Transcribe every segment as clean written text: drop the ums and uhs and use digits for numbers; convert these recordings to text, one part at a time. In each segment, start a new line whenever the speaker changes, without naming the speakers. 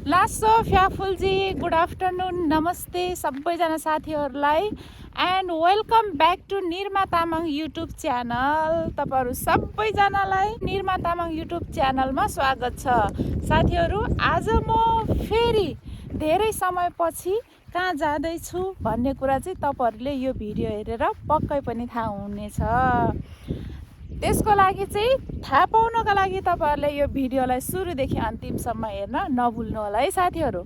लासो फ्याफुलजी good afternoon नमस्ते सबैजना साथीहरूलाई and welcome back to Nirma Tamang YouTube channel. तपाईहरू सबैजनालाई निर्मा तामाङ युट्युब च्यानलमा स्वागत छ। साथीहरू आज म फेरि धेरै समयपछि कहाँ जाँदैछु भन्ने कुरा चाहिँ तपाईहरूले यो भिडियो हेरेर पक्कै पनि थाहा हुनेछ। त्यसको लागि चाहिँ थाहा पाउनको लागि तपाईहरूले यो भिडियोलाई सुरुदेखि अन्तिमसम्म हेर्न नभुल्नु होला है साथीहरू।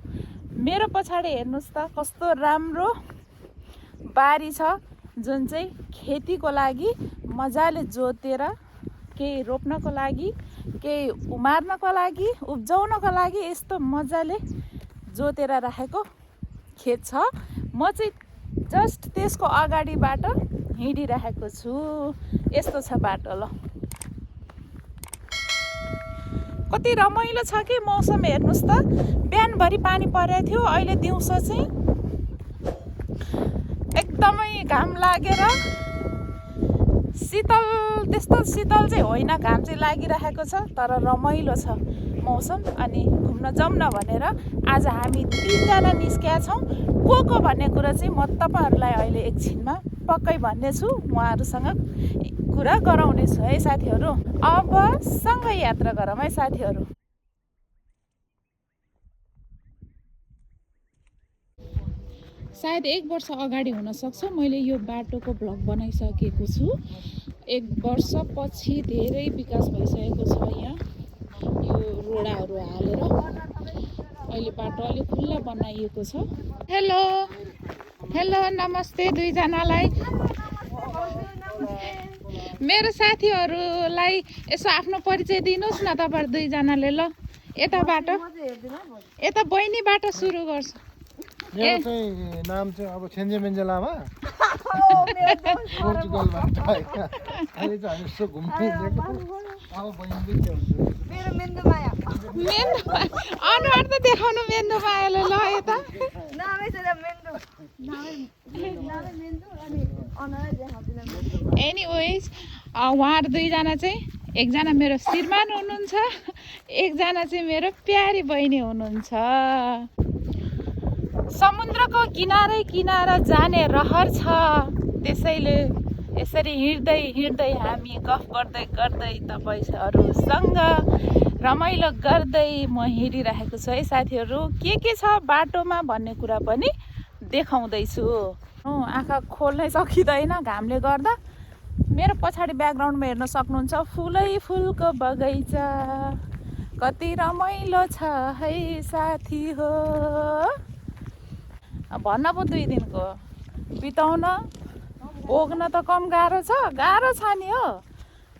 मेरो पछाडि हेर्नुहोस् त कस्तो राम्रो बारी छ, जुन चाहिँ खेतीको लागि मजाले जोतेर केही रोप्नको लागि, केही उमार्नको लागि, उब्जाउनको लागि यस्तो मजाले जोतेर राखेको खेत छ। म चाहिँ जस्ट त्यसको अगाडिबाट हिँडिरहेको छु। यस्तो छ बाटो। ल कति रमाइलो छ कि मौसम हेर्नुहोस् त। बिहानभरि पानी परेको थियो, अहिले दिउँसो चाहिँ एकदमै घाम लागेर शीतल, त्यस्तो शीतल चाहिँ होइन, घाम चाहिँ लागिरहेको छ तर रमाइलो छ मौसम। अनि घुम्न जाउँ न भनेर आज हामी 3 जना निस्केका छौँ। को भन्ने कुरा चाहिँ म तपाईँहरूलाई अहिले एकछिनमा पक्कै भन्नेछु, उहाँहरूसँग कुरा गराउनेछु है साथीहरू। अब सँगै यात्रा गरौँ है साथीहरू। सायद 1 वर्ष अगाडि हुनसक्छ मैले यो बाटोको भ्लग बनाइसकेको छु। 1 वर्षपछि धेरै विकास भइसकेको छ। यहाँ यो रोडाहरू हालेर अहिले बाटो अलिक खुल्ला बनाइएको छ। हेलो हेलो नमस्ते दुईजनालाई। मेरो साथीहरूलाई यसो आफ्नो परिचय दिनुहोस् न तपाईहरु दुईजनाले। ल यता बहिनीबाट सुरु गर्छ।
मेरो चाहिँ नाम चाहिँ अब छेन्जे मेन्जे लामा, पोर्चुगलबाट आएको। अहिले चाहिँ हामी यसो घुम्नु हिँडेको। अब बहिनी के हुन्छ?
मेरो मेन्दु माया।
अनुहार त देखाउनु मेन्दु मायाले। ल यता
नामै छ मेन्दु। नामै मेन्दु अनि अनुहारै देखाउँदिन।
एनीवेज उहाँहरू दुईजना चाहिँ, एकजना मेरो श्रीमान हुनुहुन्छ, एकजना चाहिँ मेरो प्यारी बहिनी हुनुहुन्छ। समुद्रको किनारै किनारा जाने रहर छ, त्यसैले यसरी हिँड्दै हिँड्दै हामी गफ गर्दै गर्दै तपाईहरुसँग रमाइलो गर्दै म हिँडिरहेको छु है साथीहरू। के छ बाटोमा भन्ने कुरा पनि देखाउँदैछु। आँखा खोल्नै सकिँदैन घामले गर्दा। मेरो पछाडि ब्याकग्राउन्डमा हेर्न सक्नुहुन्छ फुलै फुलको बगैँचा, कति रमाइलो छ है साथी हो। भन्न पो 2 दिनको बिताउन भोग्न त कम गाह्रो छ नि हो।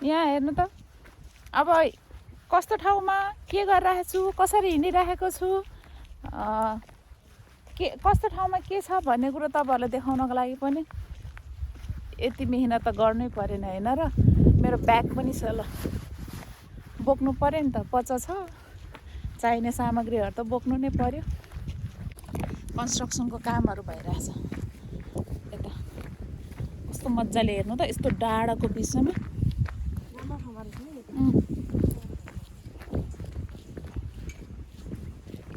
यहाँ हेर्नु त अब कस्तो ठाउँमा के गरिरहेको छु, कसरी हिँडिरहेको छु, कस्तो ठाउँमा के छ भन्ने कुरो तपाईँहरूलाई देखाउनको लागि पनि यति मेहनत त गर्नै परेन होइन र। मेरो ब्याग पनि छ, ल बोक्नु पऱ्यो नि त, 50 छ, चाहिने सामग्रीहरू त बोक्नु नै पर्यो। कन्स्ट्रक्सनको कामहरू भइरहेछ यता। कस्तो मजाले हेर्नु त, यस्तो डाँडाको बिचमा।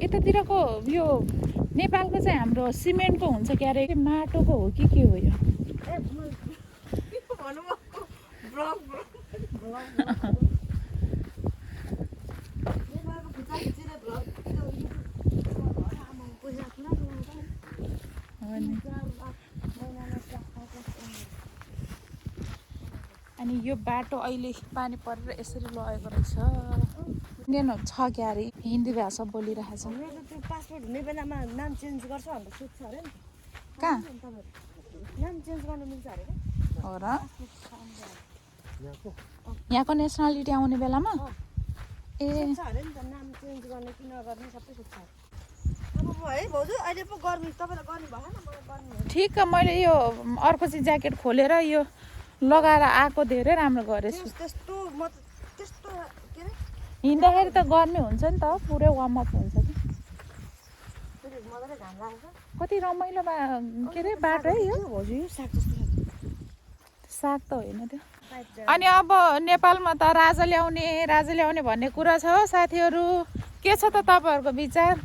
यतातिरको यो नेपालको चाहिँ हाम्रो सिमेन्टको हुन्छ क्यारे, माटोको हो कि के हो यो? अनि यो बाटो अहिले पानी परेर यसरी लगेको रहेछ। इन्डियन छ क्यारे, हिन्दी भाषा बोलिरहेछ।
मेरो त्यो पासपोर्ट हुने बेलामा नाम चेन्ज गर्छ भनेर सोध्छ अरे नि।
कहाँ
नाम चेन्ज गर्नु मिल्छ अरे
हो र? यहाँको नेसनालिटी आउने बेलामा ए
सोध्छ अरे नि त, नाम चेन्ज गर्ने कि नगर्ने सबै सोध्छ। अब है भाउजू अहिले पो गर्नु, तपाईँलाई गर्नु भएन, मलाई गर्नु।
ठिक। मैले यो अर्को चाहिँ ज्याकेट खोलेर यो लगाएर आएको धेरै राम्रो गरेछु।
त्यस्तो म त्यस्तो के अरे
हिँड्दाखेरि त गर्मी हुन्छ नि त, पुरै वार्मअप हुन्छ कि।
मजाले घाम लाग्छ।
कति रमाइलो के अरे बाटो है यो।
भाउजू यो साग जस्तो
साग त होइन त्यो।
छ।
अनि अब नेपालमा त राजा ल्याउने भन्ने कुरा छ हो साथीहरू। के छ त तपाईँहरूको विचार?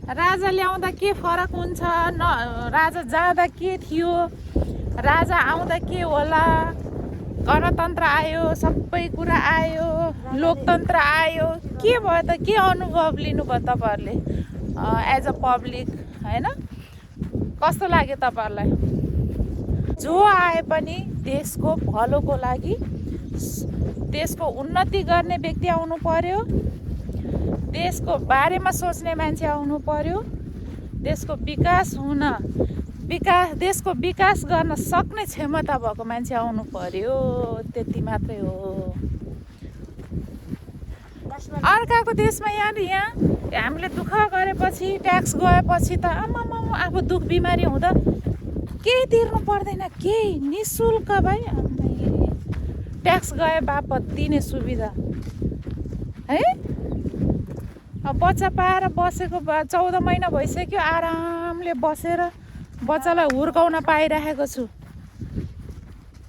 राजा ल्याउँदा के फरक हुन्छ न, राजा जाँदा के थियो, राजा आउँदा के होला, गणतन्त्र आयो, सबै कुरा आयो, लोकतन्त्र आयो, के भयो त, के अनुभव लिनुभयो तपाईँहरूले एज अ पब्लिक होइन? कस्तो लाग्यो तपाईँहरूलाई? जो आए पनि देशको भलोको लागि, देशको उन्नति गर्ने व्यक्ति आउनु पर्यो, देशको बारेमा सोच्ने मान्छे आउनु पर्यो, देशको देशको विकास गर्न सक्ने क्षमता भएको मान्छे आउनु पर्यो, त्यति मात्रै हो। अर्काको देशमा यहाँ हामीले दुःख गरेपछि, ट्याक्स गएपछि त आफू दुःख बिमारी हुँदा केही तिर्नु पर्दैन, केही निःशुल्क भाइ, ट्याक्स गए बापत दिने सुविधा है। अब बच्चा पाएर बसेको 14 महिना भइसक्यो, आरामले बसेर बच्चालाई हुर्काउन पाइरहेको छु।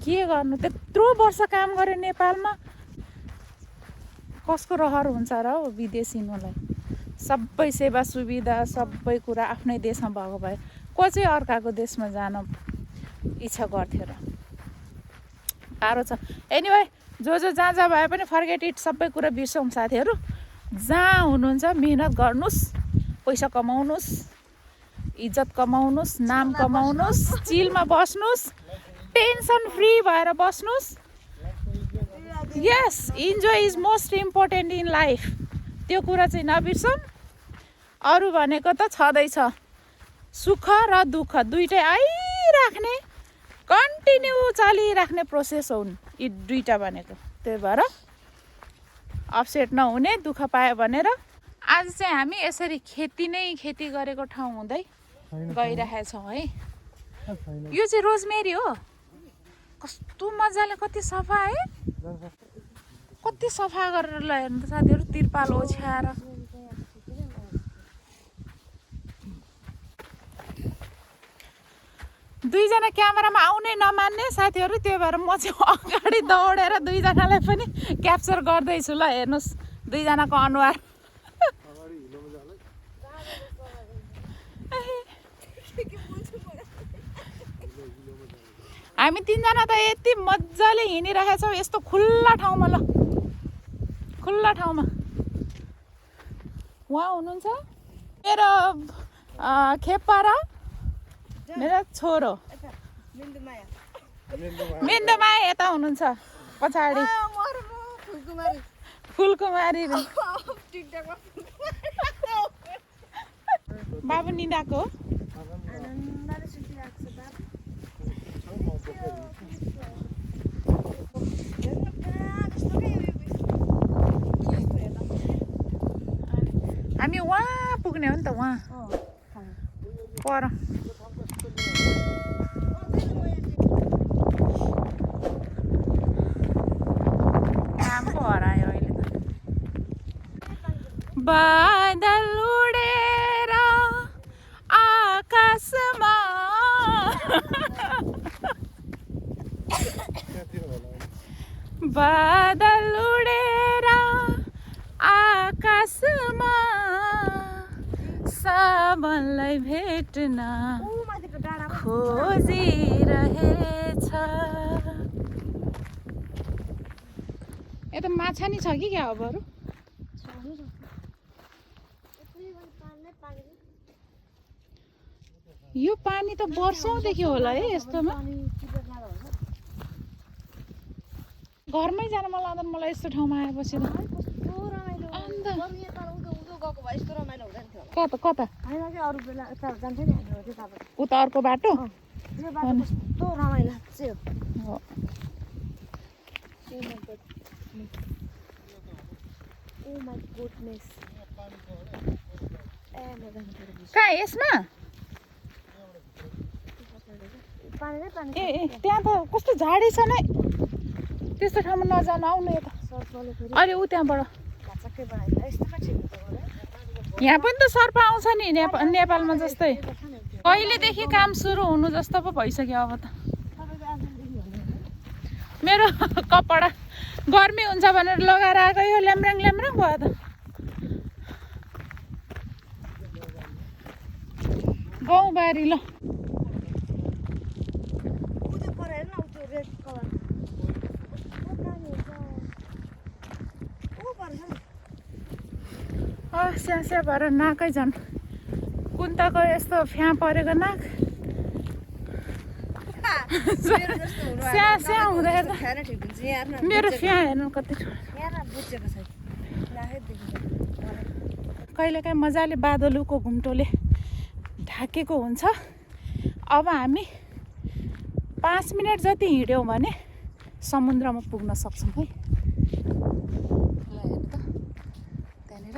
के गर्नु, त्यत्रो वर्ष काम गरेँ नेपालमा, कसको रहर हुन्छ र हो विदेशिनुलाई? सबै सेवा सुविधा सबै कुरा आफ्नै देशमा भएको भए को चाहिँ अर्काको देशमा जान इच्छा गर्थ्यो र? गाह्रो छ। एनिवे, जो जहाँ भए पनि फर्गेट इट, सबै कुरा बिर्सौँ साथीहरू। जहाँ हुनुहुन्छ मेहनत गर्नुहोस्, पैसा कमाउनुहोस्, इज्जत कमाउनुहोस्, नाम कमाउनुहोस्, चिलमा बस्नुहोस्, टेन्सन फ्री भएर बस्नुहोस्। Yes, enjoy is most important in life, त्यो कुरा चाहिँ नबिर्सौँ। अरू भनेको त छँदैछ, सुख र दुःख दुइटै आइराख्ने, कन्टिन्यू चलिराख्ने प्रोसेस हुन् यी दुइटा भनेको। त्यही भएर अपसेट नहुने, दुःख पायो भनेर। आज चाहिँ हामी यसरी खेती गरेको ठाउँ हुँदै गइरहेछौँ है। यो चाहिँ रोजमेरी हो, कस्तो मजाले, कति सफा है, कति सफा गरेर ल हेर्नु त साथीहरू, तिरपाल ओछ्याएर। दुईजना क्यामेरामा आउनै नमान्ने साथीहरू, त्यही भएर म चाहिँ अगाडि दौडेर दुईजनालाई पनि क्याप्चर गर्दैछु। ल हेर्नुहोस् दुईजनाको अनुहार। हामी तिनजना त यति मजाले हिँडिरहेछौँ यस्तो खुल्ला ठाउँमा। ल खुल्ला ठाउँमा उहाँ हुनुहुन्छ मेरो खेपारा, मेरो छोरो मिन्दुमाया यता हुनुहुन्छ पछाडि, फुलकुमारी बाबु निदाको। हामी वहाँ पुग्ने हो नि त, वहाँ पर। काम पो हरायो अहिले त। बादल उडेर आकाशमा बादल उडेर आकाशमा सावनलाई भेट्न खोजिरहेछ। यता माछा नि छ कि क्या हो बरु? यो पानी त वर्षौँदेखि होला है यस्तोमा। घरमै जान मन लाग्दैन मलाई यस्तो ठाउँमा आएपछि त। कता उता अर्को बाटो कहाँ यसमा? ए त्यहाँ त कस्तो झाडी छ नै, त्यस्तो ठाउँमा नजानु, आउनु यता अहिले ऊ त्यहाँबाट। यहाँ पनि त सर्प आउँछ नि नेपालमा जस्तै। कहिलेदेखि काम सुरु हुनु जस्तो पो भइसक्यो अब त। मेरो कपडा गर्मी हुन्छ भनेर लगाएर आएको, यो ल्याम्राङ भयो त। गाउँबारी ल
उयो पर हेर्न उ त्यो रेड कलर ऊ पर्छ नि
स्या स्या भएर नाकै झन् कुन्ताको यस्तो फ्या परेको नाक
मेरो जस्तो हुनु
स्या स्या हुँदैन त
खाना ठिक हुन्छ यहाँ हेर्न
मेरो फ्या हेर्नु कति
यहाँ बुझेको छैन लागे देखिन्छ
कहिलेकाहीँ मजाले बादलुको घुम्टोले ढाकेको हुन्छ अब हामी 5 मिनट जति हिँड्यौँ भने समुद्रमा पुग्न सक्छौँ है ल हेर्नु त त्यहाँनिर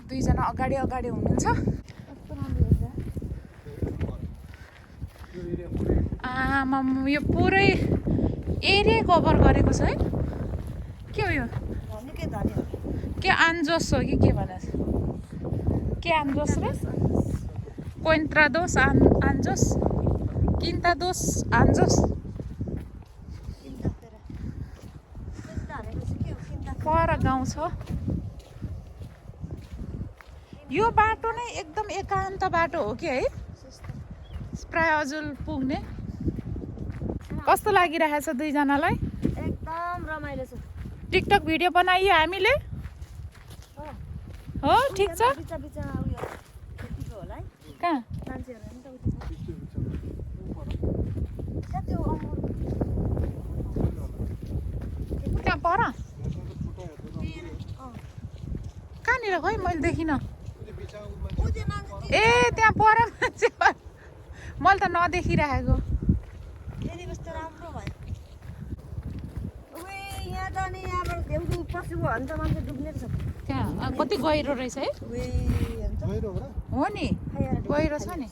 दुईजना अगाडि अगाडि हुनुहुन्छ
कस्तो राम्रो हुन्छ
आमा यो पुरै एरिया कभर गरेको छ है के हो यो
निकै धनी हो
के आन्जोस हो कि के भने के आन्जोस रे कोइन्ट्रादोस आन्जोस किन्तादोस आन्जोस
किन्तातिर किन्ता भनेको चाहिँ के हो किन्ता
पर गाउँ छ यो बाटो नै एकदम एकान्त बाटो हो कि है प्रायःजुल पुग्ने कस्तो लागिरहेछ दुईजनालाई
एकदम रमाइलो छ
टिकटक भिडियो बनाइयो हामीले हो ठिक छ
बिचा बिचामा उयो खेतीको होला है
कहाँ
मान्छेहरू नि त उति छ त्यो अमर
त्यहाँ पर कहाँनिर खै मैले देखिनँ
ऊ त्यो मान्छे
ए त्यहाँ पर मान्छे मैले त नदेखिरहेको
त्यति कस्तो राम्रो भयो उही यहाँ त नि यहाँबाट देउडु पछि भयो भने त मान्छे डुब्ने रहेछ
त्यहाँ कति गहिरो रहेछ है
उही हुन्छ
हो नि गहिरो छ नि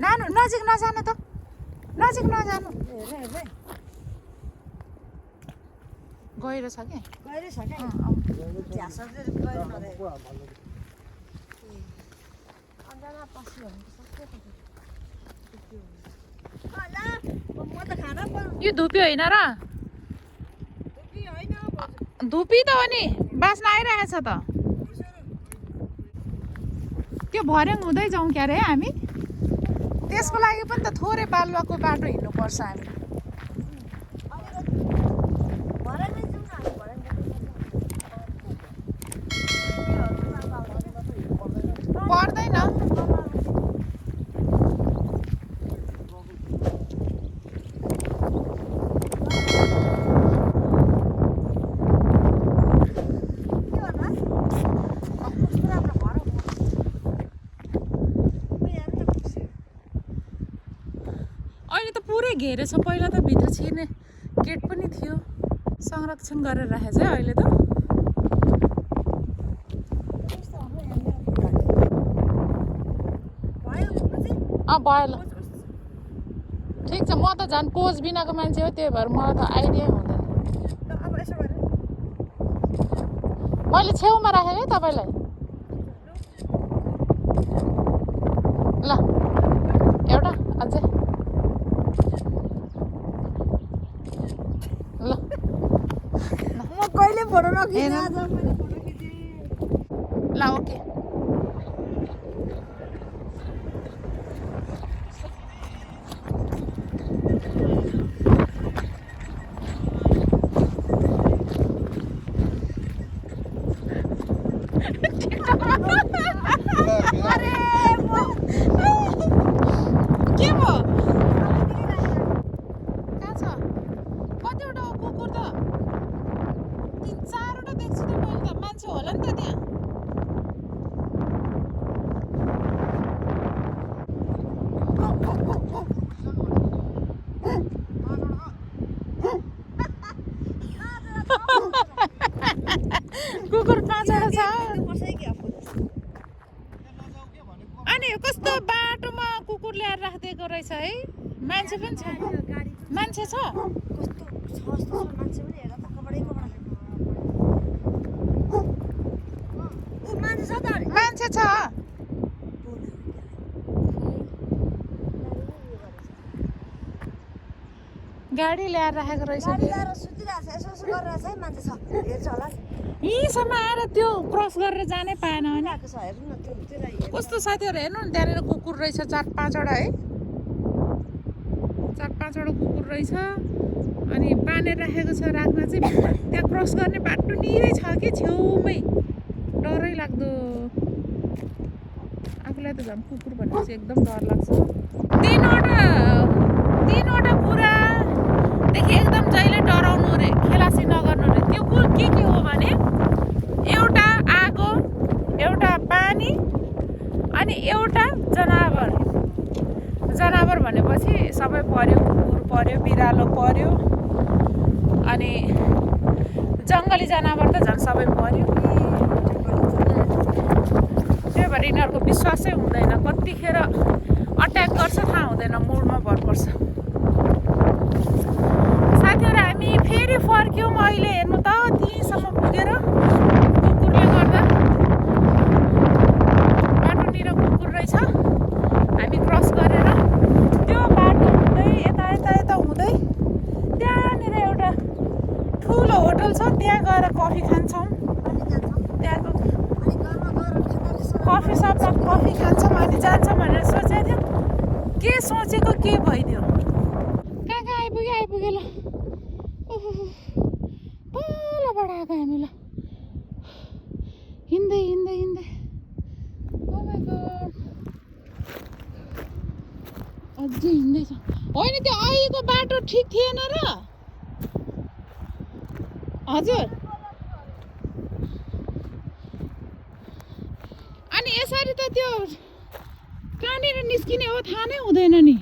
नानु नजिक नजानु त नजिक नजानु
हेर्न हेर्दै
गहिरो छ कि
गहिरो छ क्या
अँ, अँ।
झ्यास चाहिँ गहिरो नरहेको अन्जानमा पस्यो भने त सक्यो त होला म त खाना पर्नु
यो धुपी होइन र
होइन
धुपी त हो नि बास्ना आइरहेछ त त्यो भर्याङ हुँदै जाउँ क्या अरे हामी त्यसको लागि पनि त थोरै बालुवाको बाटो हिँड्नुपर्छ हामी
भरे नै जाउँ न हामी भरे
पर्दैन अहिले त पुरै घेरेछ पहिला त भित्र छिर्ने गेट पनि थियो संरक्षण गरेर राखेछ है अहिले त भयो ल ठिक छ म त झन् पोज बिनाको मान्छे हो त्यही भएर मलाई त आइडिया हुँदैन मैले छेउमा राखेँ है तपाईँलाई ल एउटा अझै ल
म कहिले फोटो नखिच्ने
हेर।
आज मैले फोटो खिचेँ
ल ओके के भयो कहाँ छ कतिवटा कुकुर त 3-4 वटा देख्छु त मैले त मान्छे होला नि त त्यहाँ कुकुर 5 वटा छ अनि कस्तो बाटोमा कुकुर ल्याएर राखिदिएको रहेछ है मान्छे पनि छ मान्छे छ मान्छे छ गाडी ल्याएर राखेको रहेछ
गाडी ल्याएर सुतिरहेको छ, यसो यसो गरिरहेको छ है, मान्छे छ हेर्छ होला नि।
यहीँसम्म आएर त्यो क्रस गरेर जानै पाएन होइन।
आएको छ हेर्नु न, त्यसलाई हेर्नु।
कस्तो साथीहरू हेर्नु न, त्यहाँनिर कुकुर रहेछ 4-5वटा है, 4-5वटा कुकुर रहेछ। अनि बाँधेर राखेको छ, राख्न चाहिँ त्यहाँ क्रस गर्ने बाटो निरै छ कि छेउमै, डरै लाग्दो। आफूलाई त झन् कुकुर भनेपछि एकदम डर लाग्छ। तीनवटा कुरादेखि एकदम जहिले डराउनु रे, खेलासी नगर्नु रे। त्यो कुल के हो भने एउटा आगो, एउटा पानी अनि एउटा जनावर। जनावर भनेपछि सबै पर्यो, कुकुर पर्यो, बिरालो पर्यो, अनि जङ्गली जनावर त झन् सबै पर्यो। त्यही भएर यिनीहरूको विश्वासै हुँदैन, कतिखेर अट्याक गर्छ थाहा हुँदैन, मुडमा भर पर्छ। साथीहरू हामी फेरि फर्क्यौँ अहिले, हेर्नु त त्यहीँसम्म पुगेर कुकुरले गर्दा बाटोनिर कुकुर रहेछ। हामी क्रस गरेर त्यो बाटो हुँदै यता हुँदै त्यहाँनिर एउटा ठुलो होटल छ, त्यहाँ गएर कफी खान्छौँ। त्यहाँको कफी सपमा कफी खान्छौँ अनि जान्छौँ भनेर सोचेको थियो, के सोचेको के भइदियो। कहाँ आइपुग्यो ल, तलबाट आएको हामी ल, हिँड्दै oh my god, अझै हिँड्दैछ। होइन त्यो अहिलेको बाटो ठिक थिएन र हजुर। अनि यसरी त त्यो कहाँनिर निस्किने हो थाहा नै हुँदैन नि।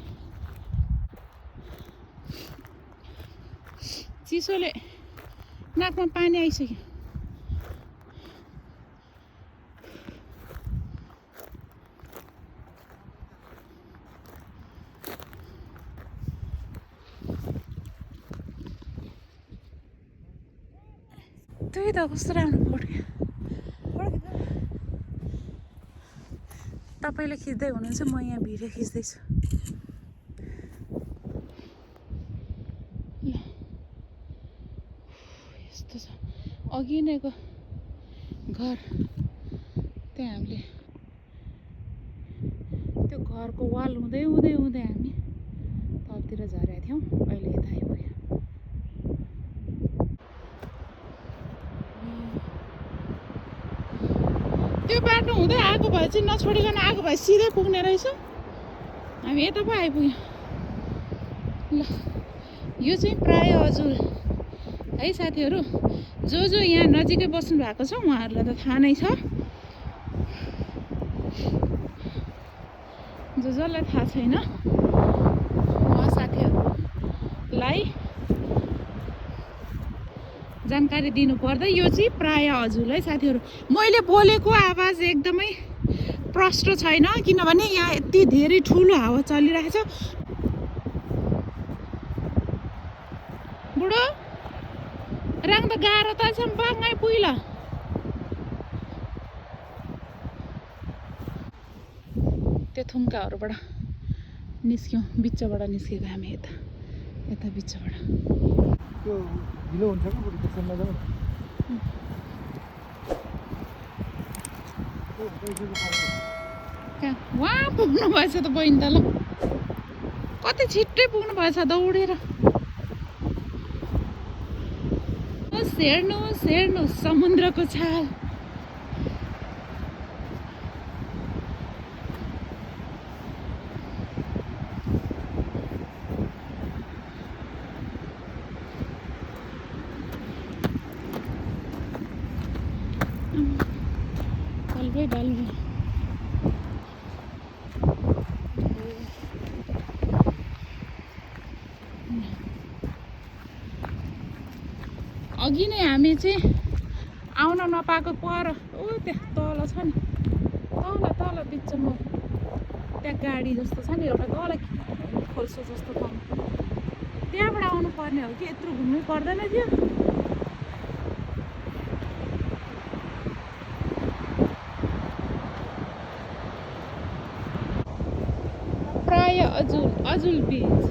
चिसोले नाकमा पानी आइसक्यो। त्यही त कस्तो राम्रो पढ्यो। तपाईँले खिच्दै हुनुहुन्छ, म यहाँ भिडियो खिच्दैछु। ल यस्तो छ अघि नैको घर, त्यहाँ हामीले त्यो घरको वाल हुँदै हामी तलतिर झरेका थियौँ, अहिले यता आइपुग्यो। त्यो बाटो हुँदै आएको भए चाहिँ नछोडिकन आएको भए सिधै पुग्ने रहेछ। हामी यता पो आइपुग्यौँ। ल यो चाहिँ प्रायः हजुर है साथीहरू, जो यहाँ नजिकै बस्नु भएको छ उहाँहरूलाई त थाहा नै छ। जसलाई थाहा छैन उहाँ साथीहरूलाई जानकारी दिनु पर्दा यो चाहिँ प्रायः हजुर है साथीहरू। मैले बोलेको आवाज एकदमै प्रष्ट छैन किनभने यहाँ यति धेरै ठुलो हावा चलिरहेछ। बुढो राङ त गाह्रो त छ बाङै पुइला। त्यो थुम्काहरूबाट निस्क्यौँ, बिचबाट निस्केको हामी यता बिचबाट।
त्यो ढिलो हुन्छ कि बरु त्यसमा जाऊ।
कहाँ वहाँ पुग्नु भएछ त बहिनी त, ल कति छिट्टै पुग्नु भएछ दौडेर। हेर्नुहोस् समुद्रको छाल। डल्बै अघि नै हामी चाहिँ आउन नपाएको पर त्यहाँ तल छ नि, तल बिचमा त्यहाँ गाडी जस्तो छ नि एउटा, तल खोल्सो जस्तो ठाउँ, त्यहाँबाट आउनु पर्ने हो कि यत्रो घुम्नै पर्दैन थियो। प्रायः अजुल बीच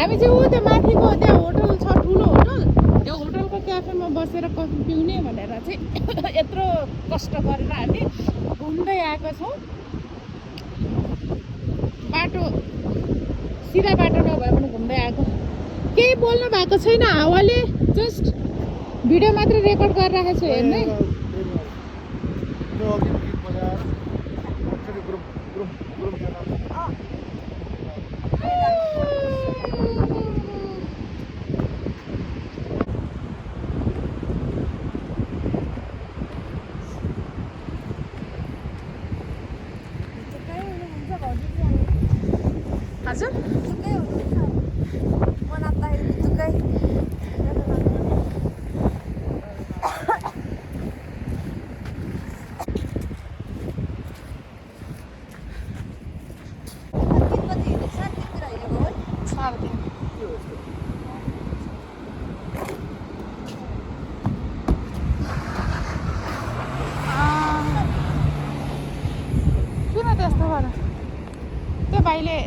हामी चाहिँ ऊ त्यो माथिको त्यहाँ होटल छ ठुलो होटल त्यो होटलको क्याफेमा बसेर कफी पिउने भनेर चाहिँ यत्रो कष्ट गरेर हामी घुम्दै आएका छौँ बाटो सिधा बाटो नभए पनि घुम्दै आएको केही बोल्नु भएको छैन हावाले जस्ट भिडियो मात्रै रेकर्ड गरिरहेको छु हेर्नै
त्यो अघि गीत बजाएर एकचोटि ग्रुप ग्रुप ग्रुप
हजुर किन त्यस्तो गर त्यो भाइले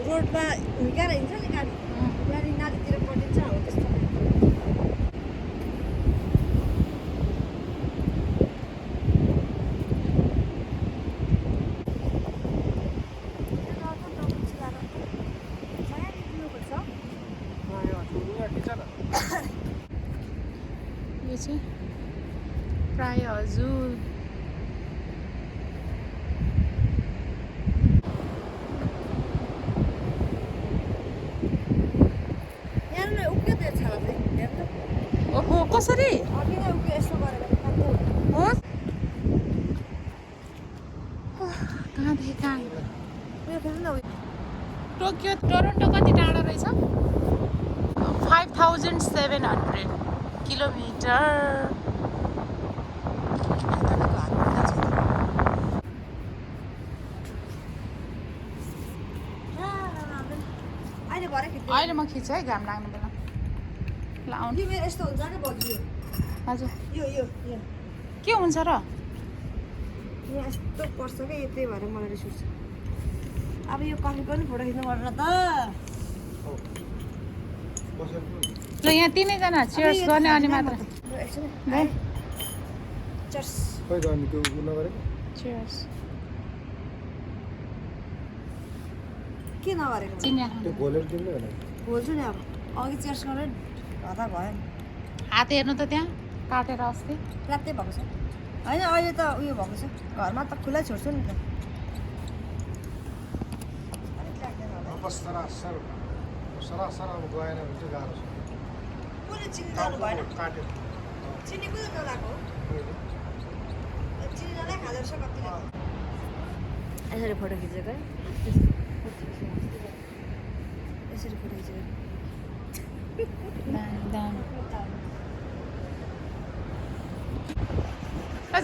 रोडमा हुर्काएर हिँड्छ नि गाडी गाडी नालीतिर पल्टिन्छ हो त्यस्तो
यो चाहिँ प्राय हजुर
यहाँ उक्यो त्यो छाला चाहिँ हेर त
ओहो कसरी
अघि नै उक्यो यस्तो गरेर
हो कहाँदेखि कहाँ
उयो फेरि न
टोकियो टोरन्टो कति टाढा रहेछ 5700 किलोमिटर
अहिले भरे खिच्दै
अहिले म खिच्छु है घाम लाग्ने बेला ल आउनु
यो मेरो यस्तो हुन्छ क्या बगियो
हजुर
यो यो यो
के हुन्छ र
यहाँ यस्तो पर्छ क्या यो त्यही भएर मलाई रिस उठ्छ अब यो कफीको पनि फोटो खिच्नु पर्छ त
बसेर
ल यहाँ तिनैजना चियर्स गर्ने अनि मात्र
चर्स
खै त अनि त्यो उ नगरेको
चियर्स
के नगरेको
चिनिया
त्यो घोलेर किन्नु होला
बोल्छु नि अब अघि चेयर्स गरेर हता भयो नि
हात हेर्नु त त्यहाँ काटेर अस्ति
रातै भएको छ होइन अहिले त उयो भएको छ घरमा त खुल्लै छोड्छु नि त अलिक लाग्दैन होला
अब सरासर सरासर अब गएन भने चाहिँ गाह्रो छ
कुनै चिनी जानु भएन
काटेर
चिनी कुनै नलाएको हो चिनी नलाइ खाँदो रहेछ कतिले यसरी फोटो खिचेको है यसरी फोटो खिचेको
ल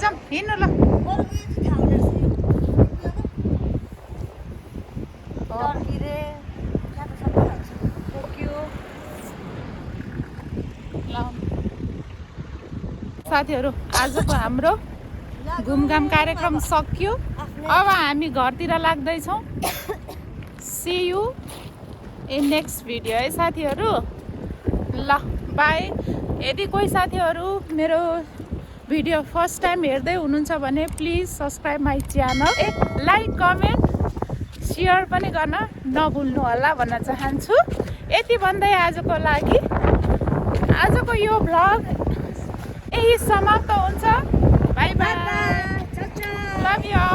जाऊँ हिँड्नु ल
टर्की रे त्यहाँ त सबै खान्छ टोकियो
ल साथीहरू आजको हाम्रो घुमघाम कार्यक्रम सकियो अब हामी घरतिर लाग्दैछौँ see you in next video है साथीहरू ल बाई यदि कोही साथीहरू मेरो भिडियो फर्स्ट टाइम हेर्दै हुनुहुन्छ भने please subscribe my channel like comment share पनि गर्न नभुल्नु होला भन्न चाहन्छु यति भन्दै आजको लागि आजको यो भ्लग यही समाप्त हुन्छ बाई बाई लभ यू